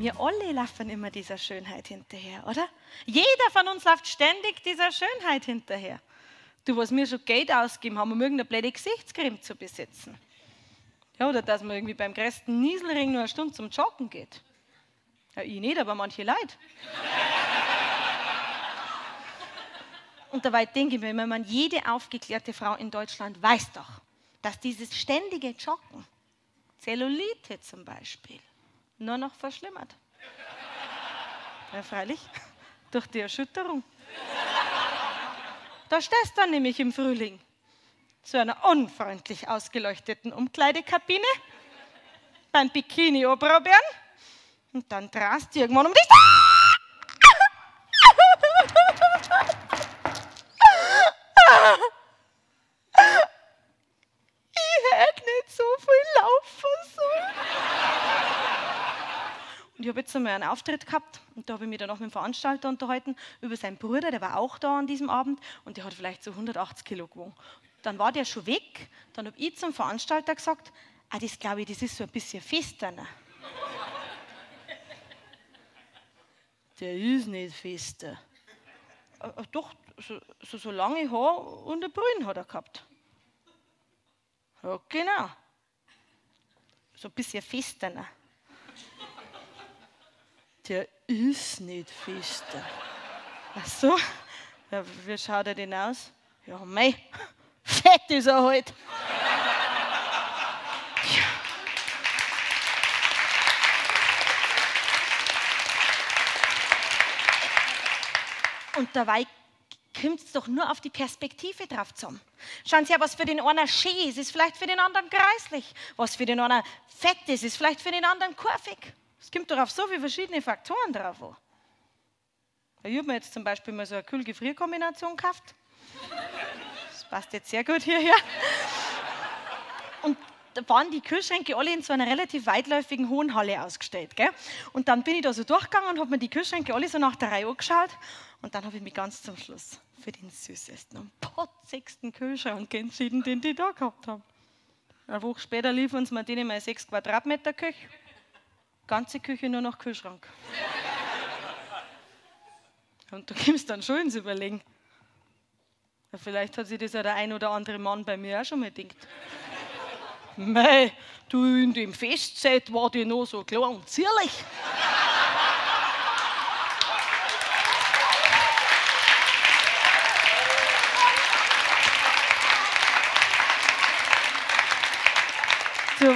Wir alle laufen immer dieser Schönheit hinterher, oder? Jeder von uns läuft ständig dieser Schönheit hinterher. Du, was wir schon Geld ausgeben haben, um irgendeine blöde Gesichtscreme zu besitzen. Ja, oder dass man irgendwie beim größten Nieselring nur eine Stunde zum Joggen geht. Ja, ich nicht, aber manche Leute. Und dabei denke ich mir immer, jede aufgeklärte Frau in Deutschland weiß doch, dass dieses ständige Joggen, Zellulite zum Beispiel, nur noch verschlimmert. Ja, freilich, durch die Erschütterung. Da stehst du dann nämlich im Frühling zu einer unfreundlich ausgeleuchteten Umkleidekabine beim Bikini-Obraubeeren und dann drast du irgendwann um dich. Ich hätte nicht so viel laufen sollen. Und ich habe jetzt einmal einen Auftritt gehabt und da habe ich mich dann auch mit dem Veranstalter unterhalten über seinen Bruder, der war auch da an diesem Abend und der hat vielleicht so 180 Kilo gewogen. Dann war der schon weg, dann habe ich zum Veranstalter gesagt, das glaube ich, das ist so ein bisschen fester. Ne? Der ist nicht fester. Doch, so lange Haar und eine Brille hat er gehabt. Ja, genau. So ein bisschen fester. Ne? Der ist nicht fester. Ach so? Ja, wie schaut er denn aus? Ja, mei, fett ist er halt. Ja. Und dabei kommt es doch nur auf die Perspektive drauf zusammen. Schauen Sie ja, was für den einen schön ist vielleicht für den anderen kreislich. Was für den einen fett ist vielleicht für den anderen kurvig. Es kommt doch auf so viele verschiedene Faktoren drauf an. Ich habe mir jetzt zum Beispiel mal so eine Kühl-Gefrier-Kombination gekauft. Das passt jetzt sehr gut hierher. Und da waren die Kühlschränke alle in so einer relativ weitläufigen hohen Halle ausgestellt. Gell? Und dann bin ich da so durchgegangen und habe mir die Kühlschränke alle so nach der Reihe angeschaut. Und dann habe ich mich ganz zum Schluss für den süßesten und potzigsten Kühlschrank entschieden, den die da gehabt haben. Eine Woche später liefern sie mir den in meine 6 Quadratmeter Küche. Ganze Küche nur noch Kühlschrank. Und da kommst du dann schon ins Überlegen. Ja, vielleicht hat sich das ja der ein oder andere Mann bei mir auch schon mal gedacht. Mei, du, in dem Festzeit war die noch so klar und zierlich. So,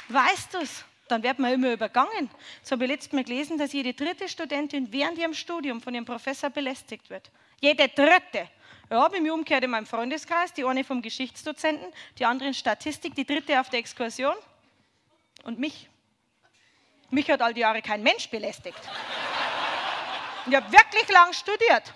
weißt du's? Dann wird man immer übergangen. So habe ich letztes Mal gelesen, dass jede dritte Studentin während ihrem Studium von ihrem Professor belästigt wird. Jede dritte. Ja, bei mir umgekehrt in meinem Freundeskreis, die eine vom Geschichtsdozenten, die andere in Statistik, die dritte auf der Exkursion. Und mich. Mich hat all die Jahre kein Mensch belästigt. Ich habe wirklich lang studiert.